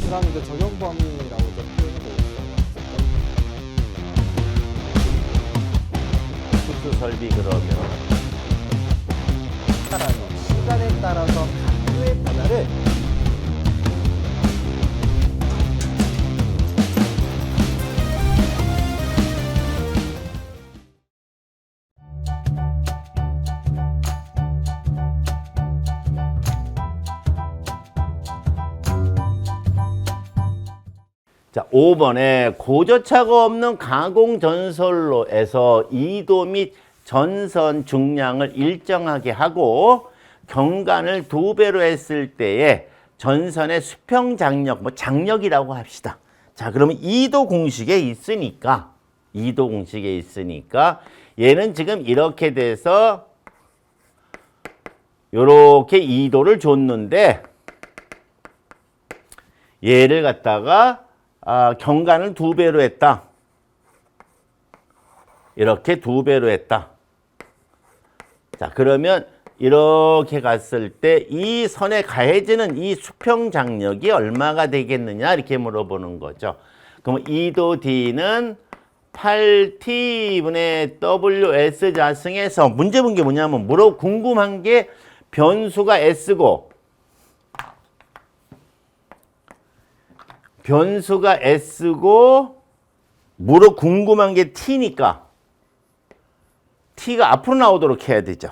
그 다음에 이제 적용 범위라고 좀 표현이 되어 있어요. 수수 설비 그러면 시간에 따라서 각도의 변화를 자, 5번에 고저차가 없는 가공 전선로에서 이도 및 전선 중량을 일정하게 하고 경관을 2배로 했을 때에 전선의 수평 장력, 뭐 장력이라고 합시다. 자, 그러면 이도 공식에 있으니까 얘는 지금 이렇게 돼서 요렇게 이도를 줬는데 얘를 갖다가 경관을 2배로 했다. 이렇게 2배로 했다. 자, 그러면 이렇게 갔을 때 이 선에 가해지는 이 수평 장력이 얼마가 되겠느냐 이렇게 물어보는 거죠. 그럼 2도 D는 8T분의 WS 자승에서 문제 본 게 뭐냐면 궁금한 게 변수가 S고 궁금한 게 T니까 T가 앞으로 나오도록 해야 되죠.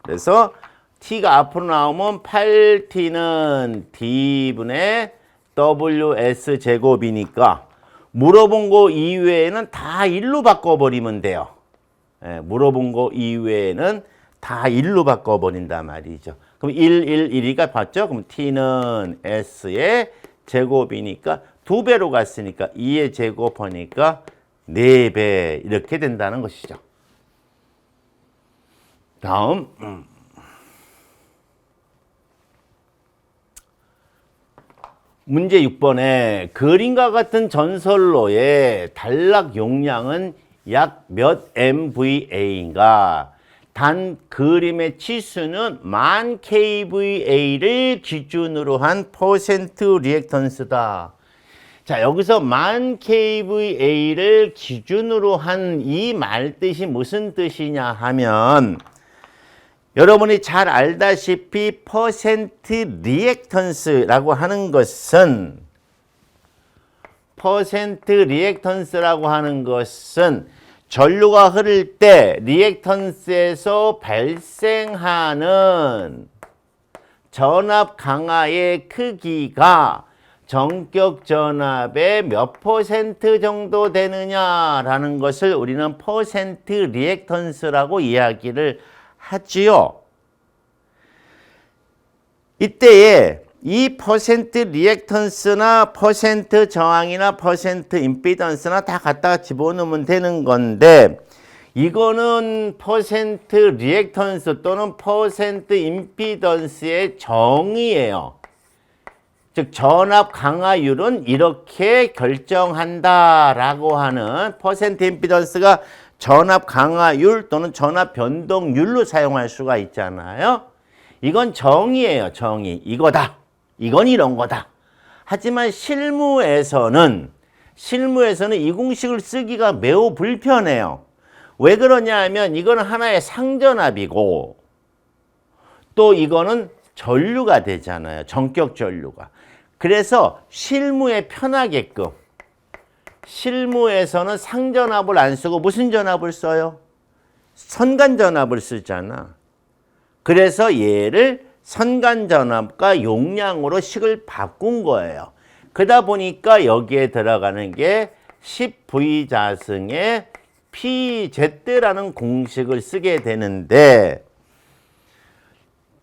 그래서 T가 앞으로 나오면 8T는 D분의 WS 제곱이니까 물어본 거 이외에는 다 1로 바꿔버리면 돼요. 예, 물어본 거 이외에는 다 1로 바꿔버린단 말이죠. 그럼 1가 봤죠? 그럼 T는 S의 제곱이니까 2배로 갔으니까 2의 제곱하니까 4배 이렇게 된다는 것이죠. 다음 문제 6번에 그림과 같은 전선로의 단락 용량은 약 몇 MVA인가? 단 그림의 치수는 10,000 kVA를 기준으로 한 퍼센트 리액턴스다. 자, 여기서 10,000 kVA를 기준으로 한 이 말뜻이 무슨 뜻이냐 하면 여러분이 잘 알다시피 퍼센트 리액턴스라고 하는 것은 전류가 흐를 때 리액턴스에서 발생하는 전압 강하의 크기가 전격 전압의 몇 퍼센트 정도 되느냐라는 것을 우리는 퍼센트 리액턴스라고 이야기를 하지요. 이때에 이 퍼센트 리액턴스나 퍼센트 저항이나 퍼센트 임피던스나 다 갖다가 집어넣으면 되는 건데 이거는 퍼센트 리액턴스 또는 퍼센트 임피던스의 정의예요. 즉 전압 강화율은 이렇게 결정한다라고 하는 퍼센트 임피던스가 전압 강화율 또는 전압 변동률로 사용할 수가 있잖아요. 이건 정의예요. 정의. 이거다. 이건 이런 거다. 하지만 실무에서는 이 공식을 쓰기가 매우 불편해요. 왜 그러냐 하면 이거는 하나의 상전압이고 또 이거는 전류가 되잖아요. 전격 전류가. 그래서 실무에 편하게끔 실무에서는 상전압을 안 쓰고 무슨 전압을 써요? 선간전압을 쓰잖아. 그래서 얘를 선간전압과 용량으로 식을 바꾼 거예요. 그러다 보니까 여기에 들어가는 게 10V 자승의 PZ라는 공식을 쓰게 되는데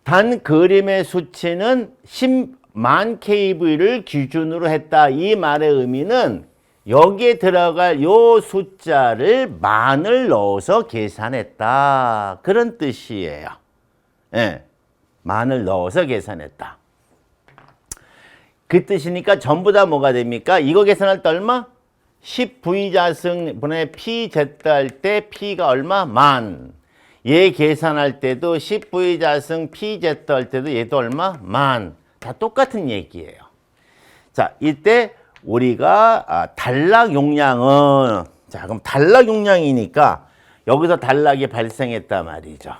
단 그림의 수치는 10만 kV를 기준으로 했다. 이 말의 의미는 여기에 들어갈 요 숫자를 만을 넣어서 계산했다. 그런 뜻이에요. 예, 만을 넣어서 계산했다. 그 뜻이니까 전부 다 뭐가 됩니까? 이거 계산할 때 얼마? 10V 자승분의 PZ 할 때 P가 얼마? 만. 얘 계산할 때도 10V 자승 PZ 할 때도 얘도 얼마? 만. 다 똑같은 얘기예요. 자, 이때 우리가 단락 용량은 자, 그럼 단락 용량이니까 여기서 단락이 발생했단 말이죠.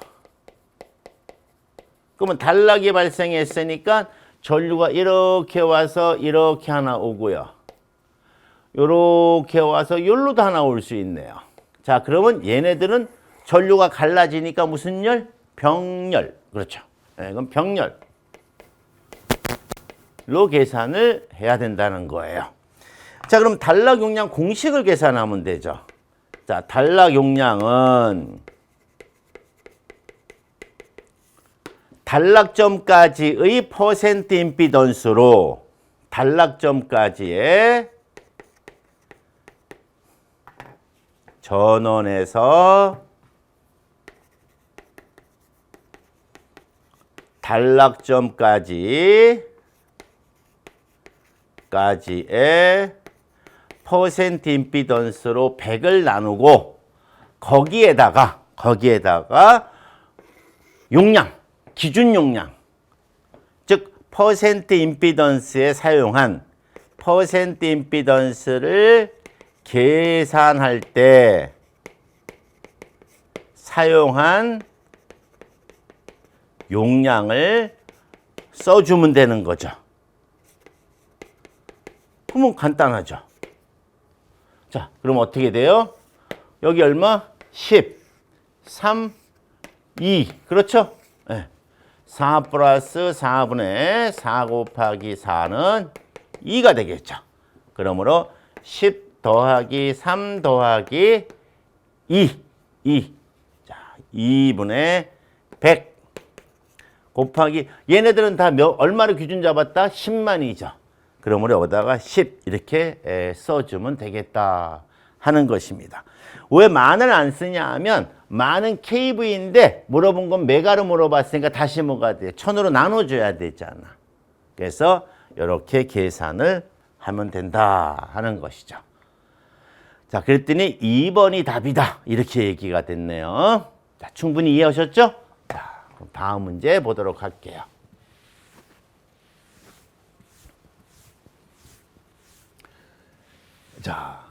그러면 단락이 발생했으니까 전류가 이렇게 와서 이렇게 하나 오고요. 이렇게 와서 여기로도 하나 올 수 있네요. 자, 그러면 얘네들은 전류가 갈라지니까 무슨 열? 병열. 그렇죠. 네, 그럼 병열로 계산을 해야 된다는 거예요. 자, 그럼 단락 용량 공식을 계산하면 되죠. 자, 단락 용량은 단락점까지의 퍼센트 임피던스로 단락점까지의 전원에서 단락점까지의 퍼센트 임피던스로 100을 나누고 거기에다가 용량, 기준 용량, 즉 퍼센트 임피던스에 사용한 퍼센트 임피던스를 계산할 때 사용한 용량을 써주면 되는 거죠. 그러면 간단하죠. 자, 그럼 어떻게 돼요? 여기 얼마? 10, 3, 2. 그렇죠? 네. 4 플러스 4분의 4 곱하기 4는 2가 되겠죠. 그러므로 10 더하기 3 더하기 2. 자, 2분의 100 곱하기 얘네들은 다 얼마를 기준 잡았다? 10만이죠. 그러므로 여기다가 10 이렇게 써주면 되겠다 하는 것입니다. 왜 만을 안 쓰냐 하면 만은 kV인데 물어본 건 메가로 물어봤으니까 다시 뭐가 돼? 1000으로 나눠줘야 되잖아. 그래서 이렇게 계산을 하면 된다 하는 것이죠. 자, 그랬더니 2번이 답이다 이렇게 얘기가 됐네요. 자, 충분히 이해하셨죠? 자, 그럼 다음 문제 보도록 할게요. 자,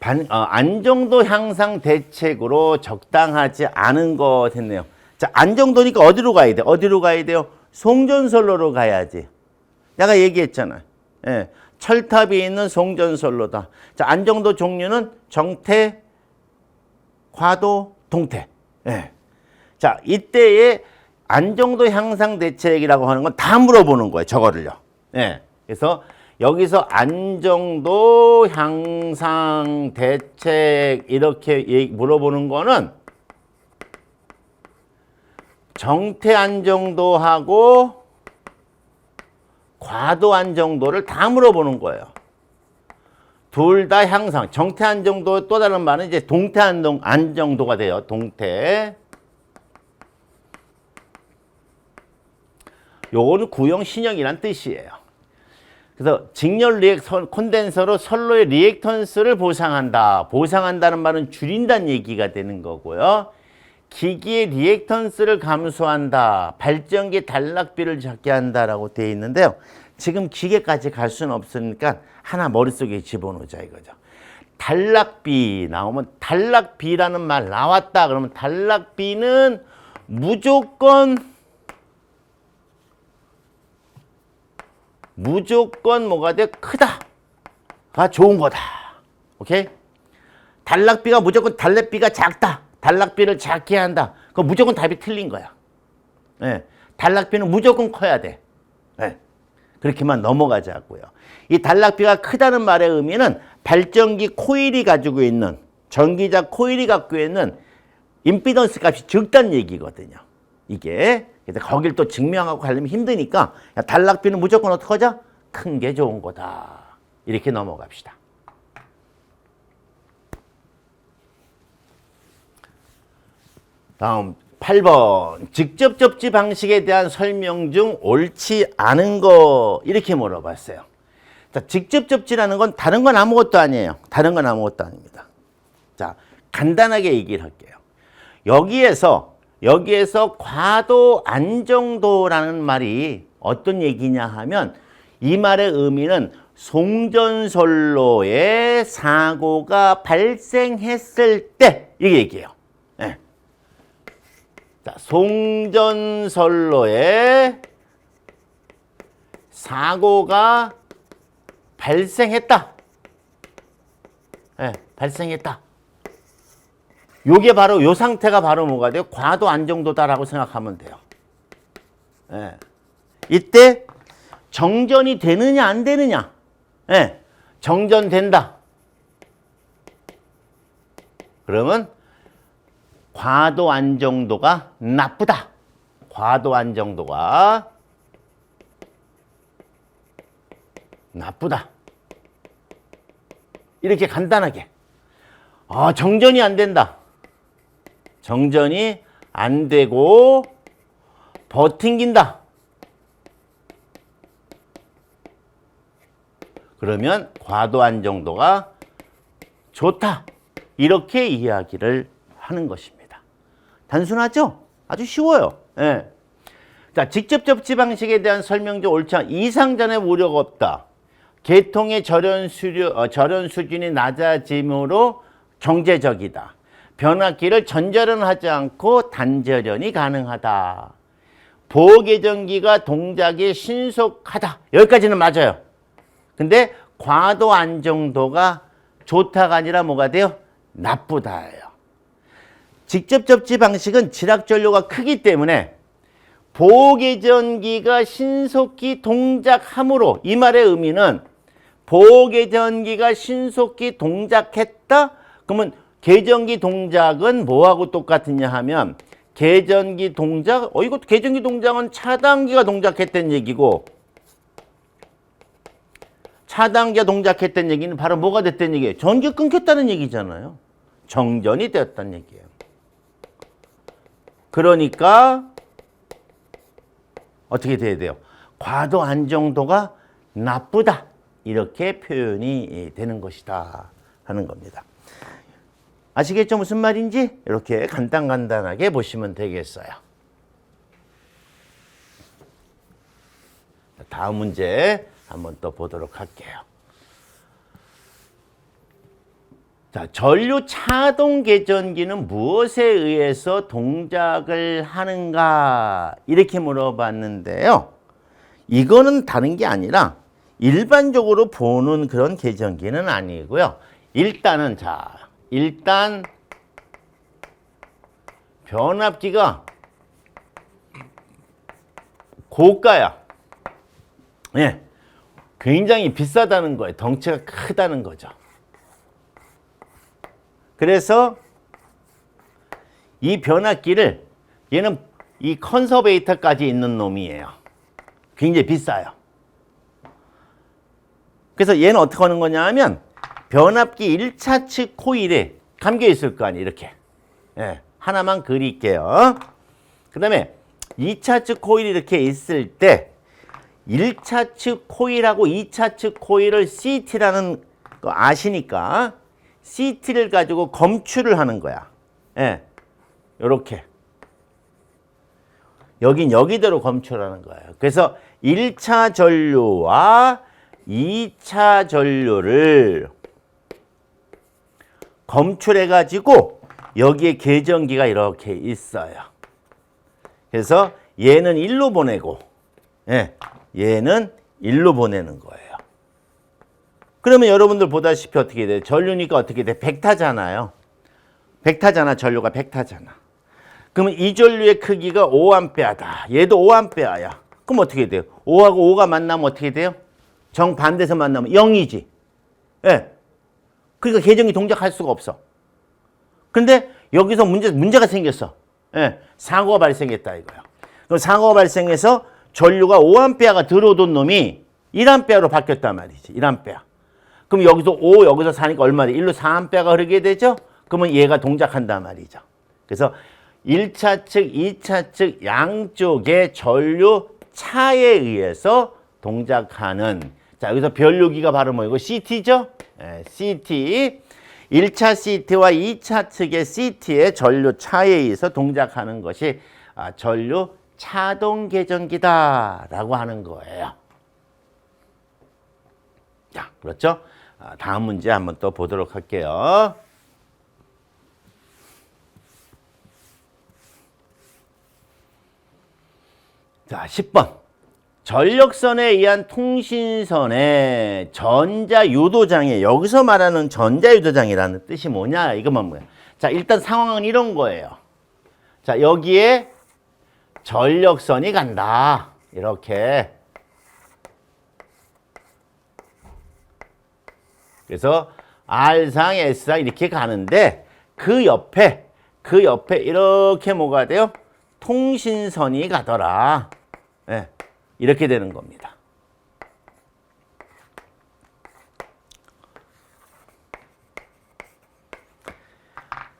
안정도 향상 대책으로 적당하지 않은 것 했네요. 자, 안정도니까 어디로 가야 돼? 어디로 가야 돼요? 송전선로로 가야지. 내가 얘기했잖아. 예, 철탑이 있는 송전선로다. 자, 안정도 종류는 정태, 과도, 동태. 예. 자, 이때의 안정도 향상 대책이라고 하는 건 다 물어보는 거예요. 저거를요. 예. 그래서 여기서 안정도 향상 대책 이렇게 물어보는 거는 정태 안정도하고 과도 안정도를 다 물어보는 거예요. 둘 다 향상. 정태 안정도 또 다른 말은 이제 동태 안정도가 돼요. 동태. 요거는 구형 신형이란 뜻이에요. 그래서 직렬 콘덴서로 선로의 리액턴스를 보상한다. 보상한다는 말은 줄인다는 얘기가 되는 거고요. 기기의 리액턴스를 감소한다. 발전기 단락비를 적게 한다라고 되어 있는데요. 지금 기계까지 갈 수는 없으니까 하나 머릿속에 집어넣자 이거죠. 단락비 나오면 단락비라는 말 나왔다. 그러면 단락비는 무조건 뭐가 돼? 크다가 좋은 거다. 오케이? 단락비가 무조건 단락비가 작다. 단락비를 작게 한다. 그럼 무조건 답이 틀린 거야. 예. 단락비는 무조건 커야 돼. 예. 그렇게만 넘어가자고요. 이 단락비가 크다는 말의 의미는 발전기 코일이 가지고 있는 전기자 코일이 갖고 있는 임피던스 값이 적다는 얘기거든요. 이게. 그래서 거길 또 증명하고 가려면 힘드니까 단락비는 무조건 어떻게 하자? 큰 게 좋은 거다. 이렇게 넘어갑시다. 다음 8번. 직접 접지 방식에 대한 설명 중 옳지 않은 거 이렇게 물어봤어요. 자, 직접 접지라는 건 다른 건 아무것도 아니에요. 다른 건 아무것도 아닙니다. 자, 간단하게 얘기를 할게요. 여기에서 과도 안정도라는 말이 어떤 얘기냐 하면 이 말의 의미는 송전선로에 사고가 발생했을 때 이게 얘기예요. 예. 자, 송전선로에 사고가 발생했다. 예, 발생했다. 요게 바로 요 상태가 바로 뭐가 돼요? 과도 안정도다라고 생각하면 돼요. 예. 이때 정전이 되느냐 안 되느냐? 예. 정전된다. 그러면 과도 안정도가 나쁘다. 과도 안정도가 나쁘다. 이렇게 간단하게. 정전이 안 된다. 정전이 안 되고 버팅긴다. 그러면 과도 안정도가 좋다. 이렇게 이야기를 하는 것입니다. 단순하죠? 아주 쉬워요. 예. 자, 직접 접지 방식에 대한 설명도 옳지 않. 이상전에 우려가 없다. 계통의 절연 수준이 낮아짐으로 경제적이다. 변압기를 전절연하지 않고 단절연이 가능하다. 보계전기가 동작이 신속하다. 여기까지는 맞아요. 근데 과도 안정도가 좋다가 아니라 뭐가 돼요? 나쁘다예요. 직접 접지 방식은 지락전류가 크기 때문에 보계전기가 신속히 동작함으로, 이 말의 의미는 보계전기가 신속히 동작했다? 그러면 계전기 동작은 뭐하고 똑같으냐 하면, 계전기 동작, 이것도 계전기 동작은 차단기가 동작했다는 얘기고, 차단기가 동작했다는 얘기는 바로 뭐가 됐다는 얘기예요? 전기가 끊겼다는 얘기잖아요. 정전이 되었다는 얘기예요. 그러니까 어떻게 돼야 돼요? 과도 안정도가 나쁘다. 이렇게 표현이 되는 것이다 하는 겁니다. 아시겠죠? 무슨 말인지? 이렇게 간단하게 보시면 되겠어요. 다음 문제 한번 또 보도록 할게요. 자, 전류 차동 계전기는 무엇에 의해서 동작을 하는가? 이렇게 물어봤는데요. 이거는 다른 게 아니라 일반적으로 보는 그런 계전기는 아니고요. 일단 변압기가 고가야. 예. 굉장히 비싸다는 거예요. 덩치가 크다는 거죠. 그래서 이 변압기를, 얘는 이 컨서베이터까지 있는 놈이에요. 굉장히 비싸요. 그래서 얘는 어떻게 하는 거냐 하면, 변압기 1차 측 코일에 감겨 있을 거 아니에요. 이렇게. 예, 하나만 그릴게요. 그 다음에 2차 측 코일이 이렇게 있을 때 1차 측 코일하고 2차 측 코일을 CT라는 거 아시니까 CT를 가지고 검출을 하는 거야. 예, 요렇게. 여긴 여기대로 검출하는 거예요. 그래서 1차 전류와 2차 전류를 검출해가지고 여기에 계전기가 이렇게 있어요. 그래서 얘는 1로 보내고, 예, 얘는 1로 보내는 거예요. 그러면 여러분들 보다시피 어떻게 돼요? 전류니까 어떻게 돼? 백타잖아요. 백타잖아. 전류가 백타잖아. 그러면 이 전류의 크기가 5A다. 얘도 5A야. 그럼 어떻게 돼요? 5하고 5가 만나면 어떻게 돼요? 정반대에서 만나면 0이지. 예. 그러니까 계전기 동작할 수가 없어. 근데 여기서 문제가 생겼어. 예. 사고가 발생했다 이거야. 그럼 사고가 발생해서 전류가 5A가 들어오던 놈이 1A로 바뀌었단 말이지. 1A. 그럼 여기서 5, 여기서 4니까 얼마 돼? 1로 4A가 흐르게 되죠? 그러면 얘가 동작한단 말이죠. 그래서 1차 측, 2차 측 양쪽의 전류 차에 의해서 동작하는, 자, 여기서 변류기가 바로 뭐이고? CT죠? 네, CT. 1차 CT와 2차 측의 CT의 전류 차에 의해서 동작하는 것이 전류 차동 계전기다라고 하는 거예요. 그렇죠? 다음 문제 한번 또 보도록 할게요. 자, 10번. 전력선에 의한 통신선의 전자유도장애. 여기서 말하는 전자유도장애라는 뜻이 뭐냐? 이것만 뭐야? 자, 일단 상황은 이런 거예요. 자, 여기에 전력선이 간다. 이렇게. 그래서 R상, S상 이렇게 가는데 그 옆에 이렇게 뭐가 돼요? 통신선이 가더라. 네, 이렇게 되는 겁니다.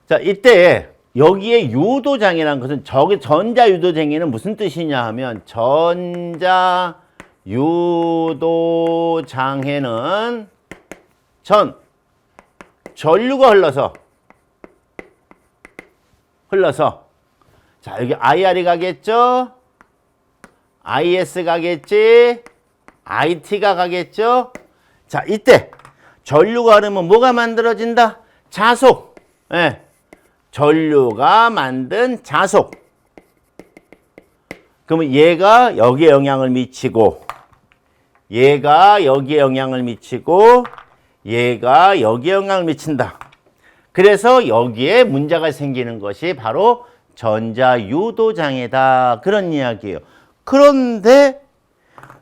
자, 이때 여기에 유도장애라는 것은 저기 전자유도장애는 무슨 뜻이냐 하면 전자유도장애는 전류가 흘러서 자, 여기 IR이 가겠죠? IS 가겠지? IT가 가겠죠? 자, 이때 전류가 흐르면 뭐가 만들어진다? 자속. 예. 전류가 만든 자속. 그러면 얘가 여기에 영향을 미치고, 얘가 여기에 영향을 미치고, 얘가 여기에 영향을 미친다. 그래서 여기에 문제가 생기는 것이 바로 전자유도장애다. 그런 이야기예요. 그런데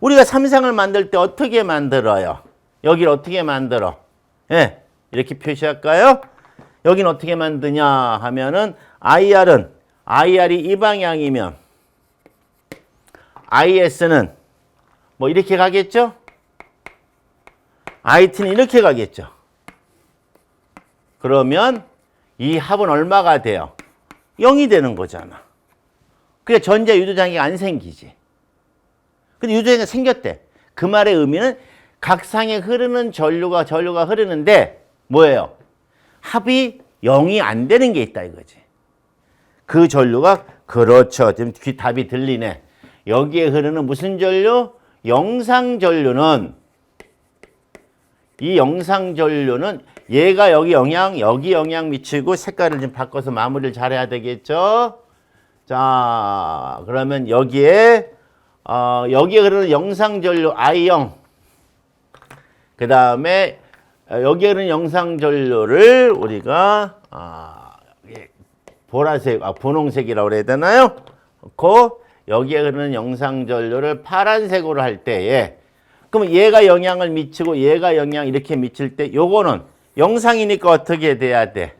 우리가 삼상을 만들 때 어떻게 만들어요? 여기를 어떻게 만들어? 예, 이렇게 표시할까요? 여긴 어떻게 만드냐 하면은 IR이 이 방향이면 IS는 뭐 이렇게 가겠죠? IT는 이렇게 가겠죠? 그러면 이 합은 얼마가 돼요? 0이 되는 거잖아. 그러니까 전자 유도장애가 안 생기지. 근데 유도장애가 생겼대. 그 말의 의미는 각상에 흐르는 전류가 흐르는데 뭐예요? 합이 0이 안 되는 게 있다 이거지. 그 전류가 그렇죠. 지금 답이 들리네. 여기에 흐르는 무슨 전류? 영상전류는 이 영상전류는 얘가 여기 영향 미치고 색깔을 좀 바꿔서 마무리를 잘해야 되겠죠. 자, 그러면 여기에 흐르는 영상전류 I0 그 다음에 여기에 흐르는 영상전류를 우리가 분홍색이라고 그래야 되나요? 여기에 흐르는 영상전류를 파란색으로 할 때에 그러면 얘가 영향을 미치고 얘가 영향 이렇게 미칠 때 요거는 영상이니까 어떻게 돼야 돼?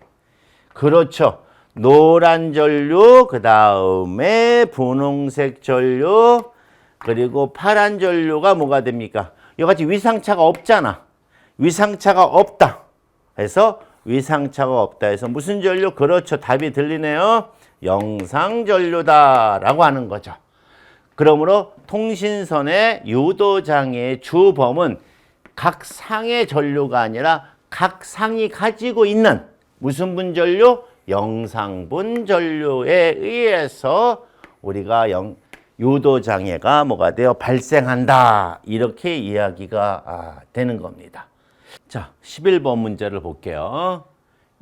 그렇죠. 노란 전류, 그 다음에 분홍색 전류, 그리고 파란 전류가 뭐가 됩니까? 이같이 위상차가 없잖아. 위상차가 없다. 해서 위상차가 없다 해서 무슨 전류? 그렇죠. 답이 들리네요. 영상전류다라고 하는 거죠. 그러므로 통신선의 유도장애의 주범은 각 상의 전류가 아니라 각 상이 가지고 있는 무슨 분전류? 영상분 전류에 의해서 우리가 유도장애가 뭐가 돼요? 발생한다. 이렇게 이야기가 되는 겁니다. 자, 11번 문제를 볼게요.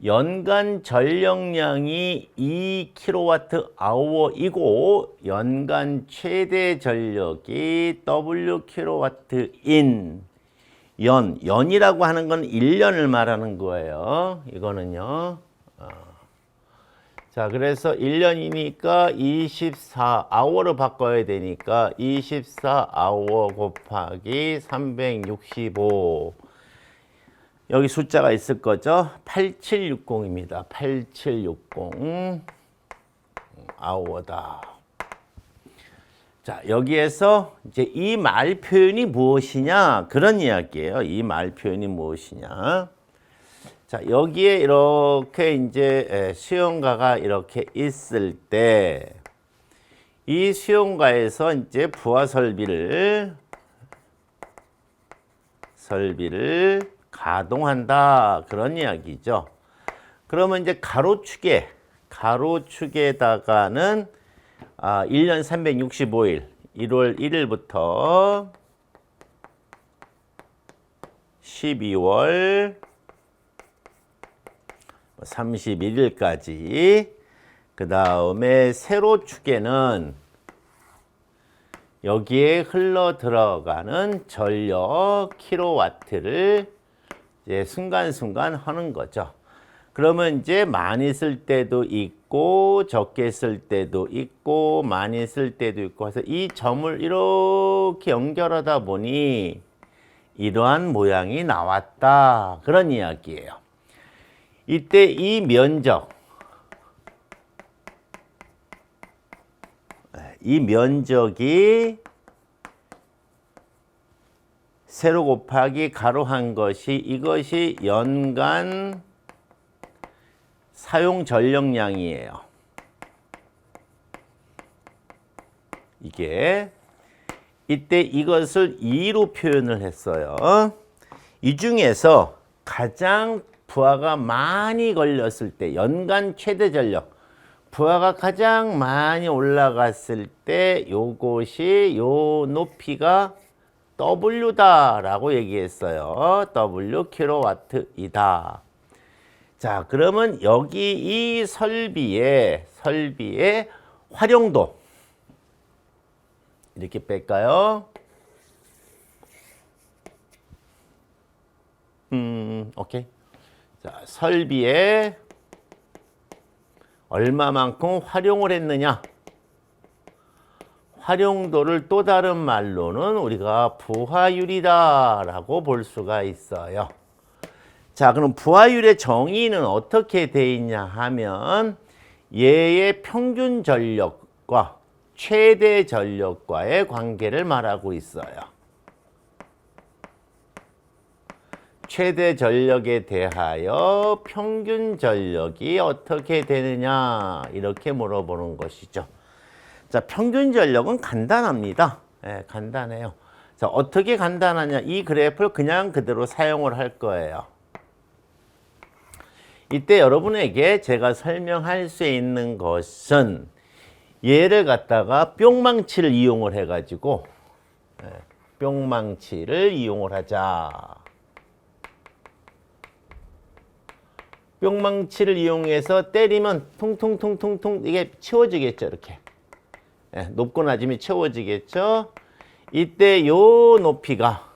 연간 전력량이 2kWh이고 연간 최대 전력이 WkW인 연이라고 하는 건 1년을 말하는 거예요. 이거는요. 자, 그래서 1년이니까 24hour로 바꿔야 되니까 24hour 곱하기 365 여기 숫자가 있을 거죠. 8760입니다. 8760 hour다. 자, 여기에서 이제 이 말 표현이 무엇이냐? 그런 이야기예요. 이 말 표현이 무엇이냐? 자, 여기에 이렇게 이제 수용가가 이렇게 있을 때 이 수용가에서 이제 부하 설비를 가동한다. 그런 이야기죠. 그러면 이제 가로축에다가는 1년 365일 1월 1일부터 12월 31일까지 그 다음에 세로 축에는 여기에 흘러 들어가는 전력 킬로와트를 이제 순간순간 하는 거죠. 그러면 이제 많이 쓸 때도 있고 적게 쓸 때도 있고 많이 쓸 때도 있고 해서 이 점을 이렇게 연결하다 보니 이러한 모양이 나왔다. 그런 이야기예요. 이때 이 면적, 이 면적이 세로 곱하기 가로 한 것이 이것이 연간 사용 전력량이에요. 이게 이때 이것을 2로 표현을 했어요. 이 중에서 가장 부하가 많이 걸렸을 때 연간 최대 전력 부하가 가장 많이 올라갔을 때 요것이 요 높이가 W다라고 얘기했어요. W 킬로와트이다. 자, 그러면 여기 이 설비의 활용도 이렇게 뺄까요? 오케이. 자, 설비에 얼마만큼 활용을 했느냐? 활용도를 또 다른 말로는 우리가 부하율이다라고 볼 수가 있어요. 자, 그럼 부하율의 정의는 어떻게 돼 있냐 하면 얘의 평균 전력과 최대 전력과의 관계를 말하고 있어요. 최대 전력에 대하여 평균 전력이 어떻게 되느냐 이렇게 물어보는 것이죠. 자, 평균 전력은 간단합니다. 네, 간단해요. 자, 어떻게 간단하냐? 이 그래프를 그냥 그대로 사용을 할 거예요. 이때 여러분에게 제가 설명할 수 있는 것은 얘를 갖다가 뿅망치를 이용을 해가지고 뿅망치를 이용을 하자. 뿅망치를 이용해서 때리면 퉁퉁퉁퉁퉁 이게 채워지겠죠. 이렇게 높고 낮음이 채워지겠죠. 이때 요 높이가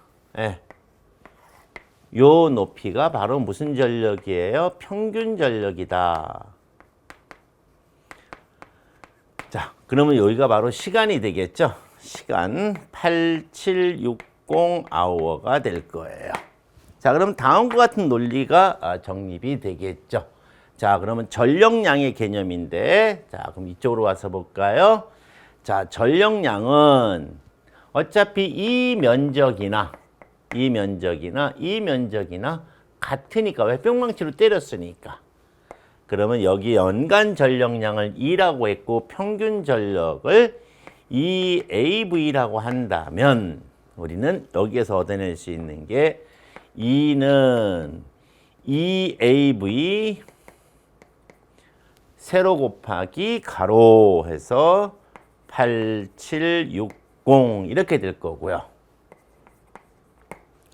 요 높이가 바로 무슨 전력이에요? 평균 전력이다. 자, 그러면 여기가 바로 시간이 되겠죠. 시간 8760 아워가 될 거예요. 자, 그럼 다음과 같은 논리가 정립이 되겠죠. 자, 그러면 전력량의 개념인데, 자, 그럼 이쪽으로 와서 볼까요? 자, 전력량은 어차피 이 면적이나 같으니까, 왜 뿅망치로 때렸으니까. 그러면 여기 연간 전력량을 2라고 했고 평균 전력을 2AV라고 한다면 우리는 여기에서 얻어낼 수 있는 게 2는 2AV 세로 곱하기 가로 해서 8760 이렇게 될 거고요.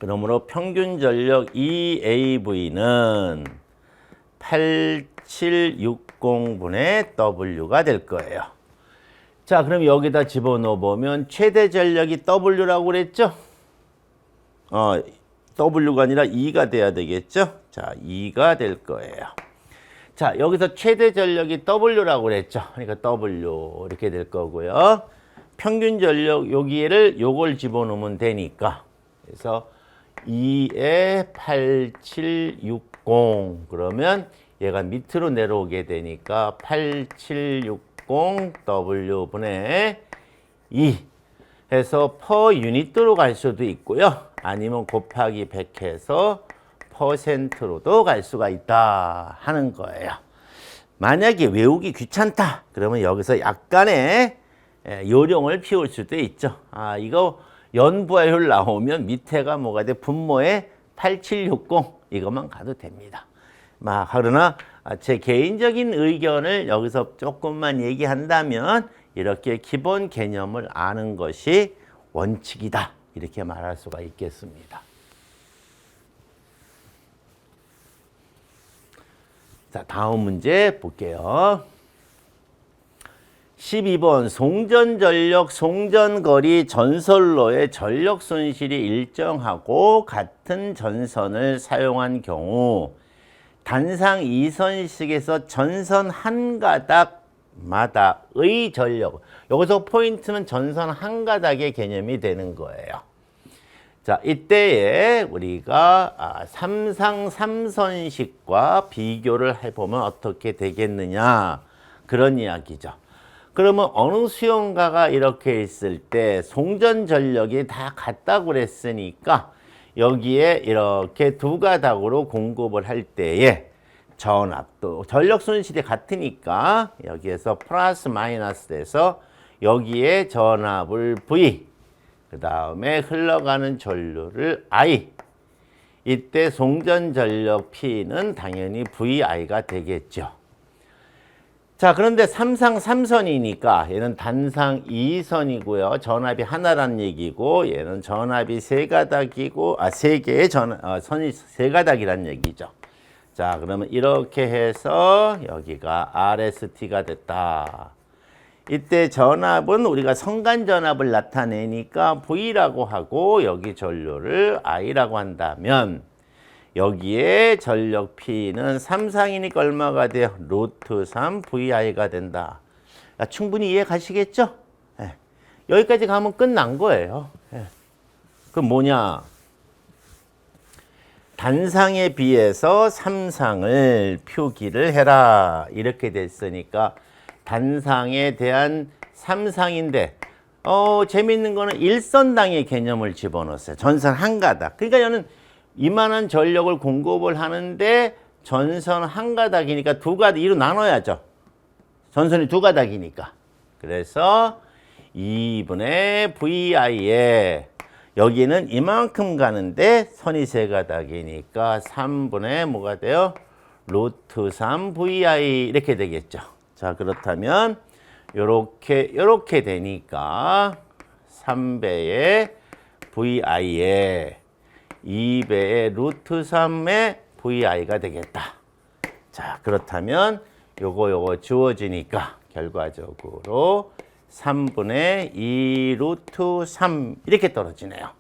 그러므로 평균 전력 2AV는 8760분의 W가 될 거예요. 자, 그럼 여기다 집어넣어 보면 최대 전력이 W라고 그랬죠? W가 아니라 2가 돼야 되겠죠? 자, 2가 될 거예요. 자, 여기서 최대 전력이 W라고 그랬죠? 그러니까 W 이렇게 될 거고요. 평균 전력 여기를 요걸 집어넣으면 되니까. 그래서 2에 8760 그러면 얘가 밑으로 내려오게 되니까 8760W분의 2 해서 퍼 유닛으로 갈 수도 있고요. 아니면 곱하기 100 해서 퍼센트로도 갈 수가 있다 하는 거예요. 만약에 외우기 귀찮다 그러면 여기서 약간의 요령을 피울 수도 있죠. 이거 연부하율 나오면 밑에가 뭐가 돼? 분모에 8760 이것만 가도 됩니다. 그러나 제 개인적인 의견을 여기서 조금만 얘기한다면 이렇게 기본 개념을 아는 것이 원칙이다 이렇게 말할 수가 있겠습니다. 자, 다음 문제 볼게요. 12번 송전전력, 송전거리, 전선로의 전력 손실이 일정하고 같은 전선을 사용한 경우 단상 2선식에서 전선 한 가닥마다의 전력, 여기서 포인트는 전선 한 가닥의 개념이 되는 거예요. 자, 이때에 우리가 삼상 3선식과 비교를 해보면 어떻게 되겠느냐, 그런 이야기죠. 그러면 어느 수용가가 이렇게 있을 때 송전 전력이 다 같다고 그랬으니까 여기에 이렇게 두 가닥으로 공급을 할 때에 전압도 전력 손실이 같으니까 여기에서 플러스 마이너스 돼서 여기에 전압을 V, 그 다음에 흘러가는 전류를 I, 이때 송전 전력 P는 당연히 VI가 되겠죠. 자, 그런데 삼상 3선이니까 얘는 단상 2선이고요. 전압이 하나란 얘기고 얘는 전압이 세 가닥이고 세 개의 선이 세 가닥이란 얘기죠. 자, 그러면 이렇게 해서 여기가 RST가 됐다. 이때 전압은 우리가 성간 전압을 나타내니까 V라고 하고 여기 전류를 I라고 한다면 여기에 전력 P는 3상이니까 얼마가 돼요? 루트 3 VI가 된다. 충분히 이해 가시겠죠? 네. 여기까지 가면 끝난 거예요. 네. 그럼 뭐냐? 단상에 비해서 3상을 표기를 해라. 이렇게 됐으니까 단상에 대한 3상인데 재밌는 거는 일선당의 개념을 집어넣었어요. 전선 한 가닥. 그러니까 저는 이만한 전력을 공급을 하는데 전선 한 가닥이니까 두 가닥, 이로 나눠야죠. 전선이 두 가닥이니까. 그래서 2분의 VI에 여기는 이만큼 가는데 선이 세 가닥이니까 3분의 뭐가 돼요? 루트 3 VI 이렇게 되겠죠. 자, 그렇다면 요렇게 되니까 3배의 VI에 2배의 루트 3의 VI가 되겠다. 자, 그렇다면 요거 주어지니까 결과적으로 3분의 2 루트 3 이렇게 떨어지네요.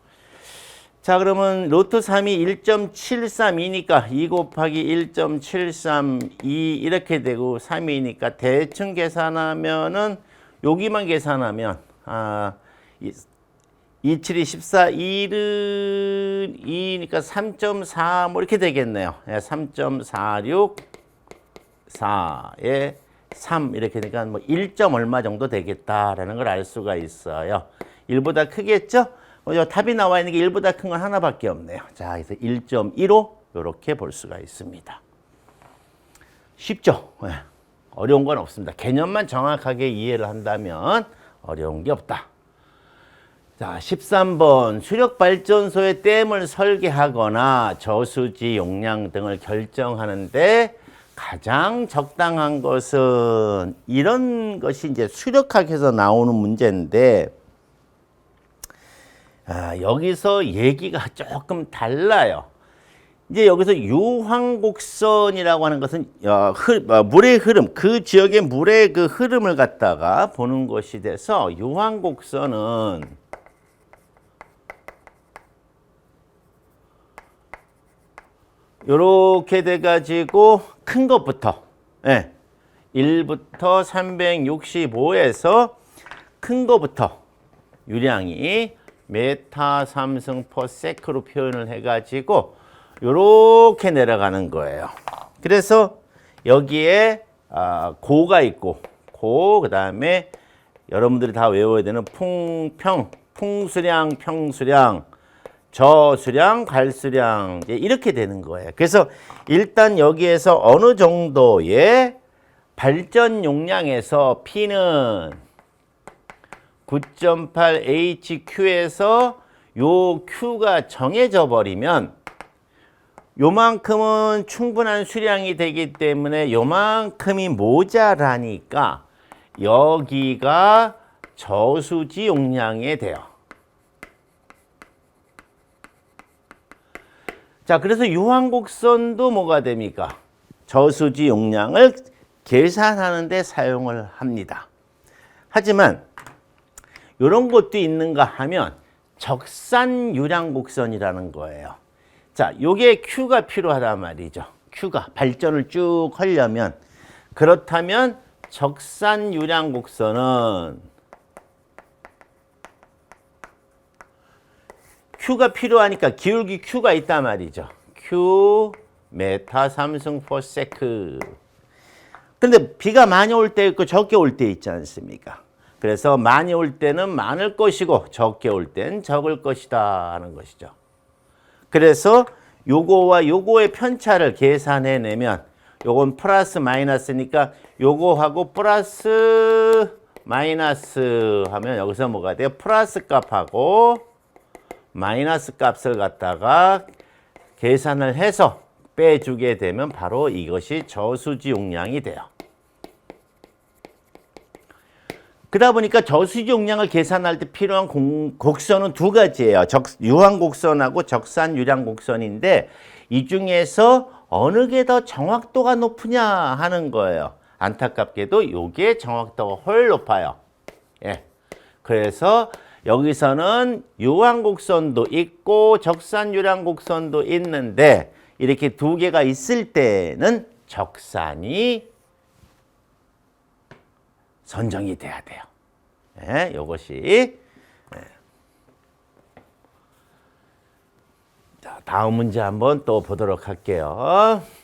자, 그러면 루트 3이 1.732니까 2 곱하기 1.732 이렇게 되고 3이니까 대충 계산하면은 여기만 계산하면 2, 7이 14, 1은 2니까 3.4 뭐 이렇게 되겠네요. 3.46, 4에 3 이렇게 되니까 뭐 1점 얼마 정도 되겠다라는 걸 알 수가 있어요. 1보다 크겠죠? 답이 나와 있는 게 1보다 큰 건 하나밖에 없네요. 자, 그래서 1.15 이렇게 볼 수가 있습니다. 쉽죠? 네. 어려운 건 없습니다. 개념만 정확하게 이해를 한다면 어려운 게 없다. 자, 13번 수력발전소에 댐을 설계하거나 저수지 용량 등을 결정하는데 가장 적당한 것은 이런 것이 이제 수력학에서 나오는 문제인데 여기서 얘기가 조금 달라요. 이제 여기서 유황곡선이라고 하는 것은 물의 흐름, 그 지역의 물의 그 흐름을 갖다가 보는 것이 돼서 유황곡선은 요렇게 돼가지고 큰 것부터 1부터 365에서 큰 것부터 유량이 메타 삼승 퍼세크로 표현을 해가지고 요렇게 내려가는 거예요. 그래서 여기에 고가 있고 그 다음에 여러분들이 다 외워야 되는 풍수량, 평수량, 저수량, 갈수량 이렇게 되는 거예요. 그래서 일단 여기에서 어느 정도의 발전 용량에서 P는 9.8 HQ에서 요 Q가 정해져 버리면 요만큼은 충분한 수량이 되기 때문에 요만큼이 모자라니까 여기가 저수지 용량이 돼요. 자, 그래서 유황곡선도 뭐가 됩니까? 저수지 용량을 계산하는 데 사용을 합니다. 하지만 이런 것도 있는가 하면 적산 유량 곡선이라는 거예요. 자, 요게 Q가 필요하단 말이죠. Q가 발전을 쭉 하려면 그렇다면 적산 유량 곡선은 Q가 필요하니까 기울기 Q가 있단 말이죠. Q 메타 삼승 퍼 세크. 근데 비가 많이 올 때 있고 적게 올 때 있지 않습니까? 그래서 많이 올 때는 많을 것이고 적게 올 땐 적을 것이다 하는 것이죠. 그래서 요거와 요거의 편차를 계산해 내면 요건 플러스 마이너스니까 요거하고 플러스 마이너스 하면 여기서 뭐가 돼요? 플러스 값하고 마이너스 값을 갖다가 계산을 해서 빼주게 되면 바로 이것이 저수지 용량이 돼요. 그러다 보니까 저수지 용량을 계산할 때 필요한 곡선은 두 가지예요. 유한 곡선하고 적산 유량 곡선인데 이 중에서 어느 게 더 정확도가 높으냐 하는 거예요. 안타깝게도 이게 정확도가 훨 높아요. 예. 그래서 여기서는 유한 곡선도 있고 적산 유량 곡선도 있는데 이렇게 두 개가 있을 때는 적산이 선정이 돼야 돼요. 네, 이것이. 네. 자, 다음 문제 한번 또 보도록 할게요.